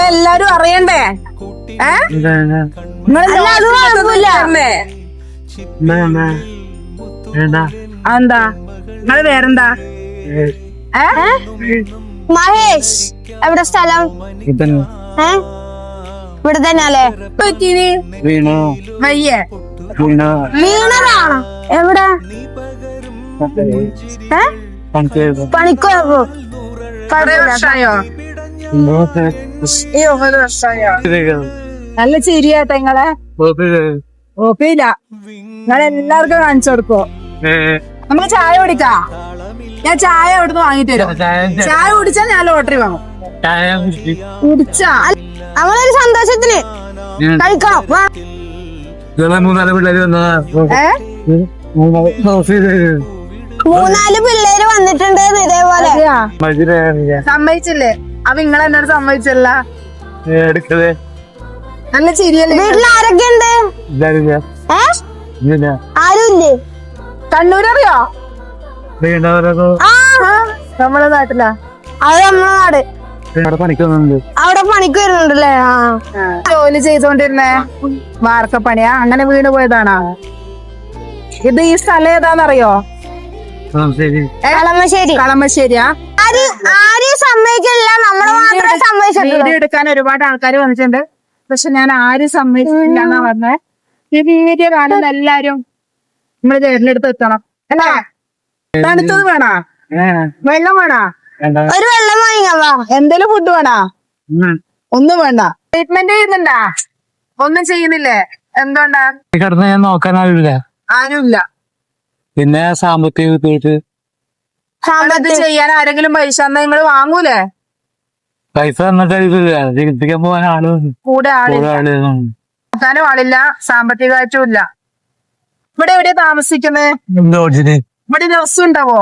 എല്ലാരും അറിയണ്ടേ? എന്താ നിങ്ങള് പേരെന്താ? മഹേഷ്. എവിടെ സ്ഥലം? ഇവിടെ തന്നെ അല്ലേ? വയ്യേ വീണതാണോ? എവിടെ? പണിക്കോ? വർഷായോ? നല്ല ചിരിയാട്ടെ നിങ്ങളെ. ഓപ്പില്ല, നിങ്ങളെല്ലാവർക്കും കാണിച്ചു കൊടുക്കോ? നമുക്ക് ചായ കുടിക്കാ. ഞാൻ ചായ അവിടുന്ന് വാങ്ങിട്ട് വരും. ചായ കുടിച്ചാ ഞാൻ ലോട്ടറി വാങ്ങും. കുടിച്ചാ നമ്മളൊരു സന്തോഷത്തിന് കഴിക്കണം. മൂന്നാല് പിള്ളേര് മൂന്നാല് പിള്ളേര് വന്നിട്ടുണ്ട് ഇതേപോലെ. സമ്മതിച്ചില്ലേ? അപ്പൊ നിങ്ങൾ എന്നോട് സമ്മതിച്ചല്ല. നല്ല ചിരിയല്ലേ? വീട്ടിൽ ആരൊക്കെ ഉണ്ട്? ആരുമില്ലേ? കണ്ണൂരറിയോ? നമ്മളെ നാട്ടിലാ. അത് നമ്മളെ നാട്. അവിടെ പണിക്ക് വരുന്നുണ്ടല്ലേ? ജോലി ചെയ്തോണ്ടിരുന്നേ വാർക്കപ്പണിയാ. അങ്ങനെ വീണ് പോയതാണോ? ഇത് ഈ സ്ഥലം ഏതാന്നറിയോ? കളമശ്ശേരി. കളമശ്ശേരിയാ. ആരും സമ്മതിക്കില്ല, നമ്മള് മാത്രമേ സമ്മതിച്ചിട്ടുള്ളൂ. വീഡിയോ എടുക്കാൻ ഒരുപാട് ആൾക്കാർ വന്നിട്ടുണ്ട്, പക്ഷെ ഞാൻ ആരും സമ്മതിച്ചില്ല എന്നാ പറഞ്ഞേ. ഈ വീഡിയോ കാണുന്ന എല്ലാരും നമ്മള് ചേട്ടനെടുത്ത് എത്തണം അല്ലേ? തണുത്തത് വേണോ? വെള്ളം വേണോ? ഒരു വെള്ളം വാങ്ങിക്കാ. എന്തേലും ഫുഡ് വേണോ? ഒന്നും വേണ്ട. ട്രീറ്റ്മെന്റ് ചെയ്യുന്നുണ്ടാ? ഒന്നും ചെയ്യുന്നില്ലേ? എന്തുകൊണ്ടാ? കിടന്ന് ഞാൻ നോക്കാൻ ആരുമില്ല. ആരുമില്ല. പിന്നെ സാമ്പത്തിക അത് ചെയ്യാൻ ആരെങ്കിലും പൈസ തന്നാ നിങ്ങള് വാങ്ങൂലേ? പൈസ തന്നിട്ട് ചികിത്സിക്കാൻ പോകാൻ ആള് കൂടെ ആളില്ല, നോക്കാനും ആളില്ല, സാമ്പത്തികമായിട്ടും ഇല്ല. ഇവിടെ എവിടെയാ താമസിക്കുന്നത്? ഇവിടെ ദിവസം ഉണ്ടാവോ?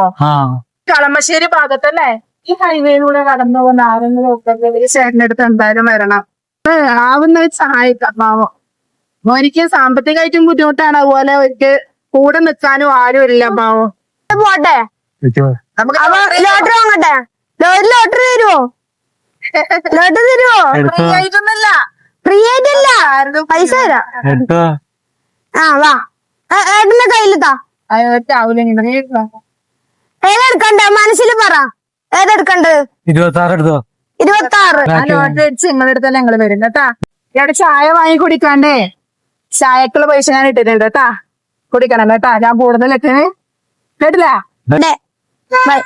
കളമശ്ശേരി ഭാഗത്തല്ലേ? ഈ ഹൈവേയിലൂടെ കടന്നു പോകുന്ന ആരെങ്കിലും ചേട്ടനടുത്ത് എന്തായാലും വരണം. ആവുന്ന സഹായിക്കാം. പാവം എനിക്ക് സാമ്പത്തികമായിട്ടും ബുദ്ധിമുട്ടാണ്. അതുപോലെ എനിക്ക് കൂടെ നിൽക്കാനും ആരും ഇല്ല. പാവം പോട്ടെ, നമുക്ക് ലോട്ടറി വാങ്ങട്ടെ. ലോട്ടറി തരുവോ? ലോട്ടറി തരുവോ? ഫ്രീ ആയിട്ടൊന്നല്ല. ഫ്രീ ആയിട്ടല്ല, പൈസ തരാം. വാ, ഏട്ടന്റെ കയ്യിലെത്താ. ഏതെടുക്കണ്ട? മനസ്സിൽ പറ, ഏതെടുക്കണ്ടത്? 26 എടുത്തോ? 26. ലോട്ടറി അടിച്ച് നിങ്ങളെടുത്തല്ലേ ഞങ്ങള് വരും കേട്ടാ. ഇവിടെ ചായ വാങ്ങി കുടിക്കാണ്ടേ ചായക്കുള്ള പൈസ ഞാൻ ഇട്ടിട്ടുണ്ട് കേട്ടാ. കുടിക്കണം കേട്ടാ. ഞാൻ കൂടുതൽ കേട്ടില്ല. ബൈ.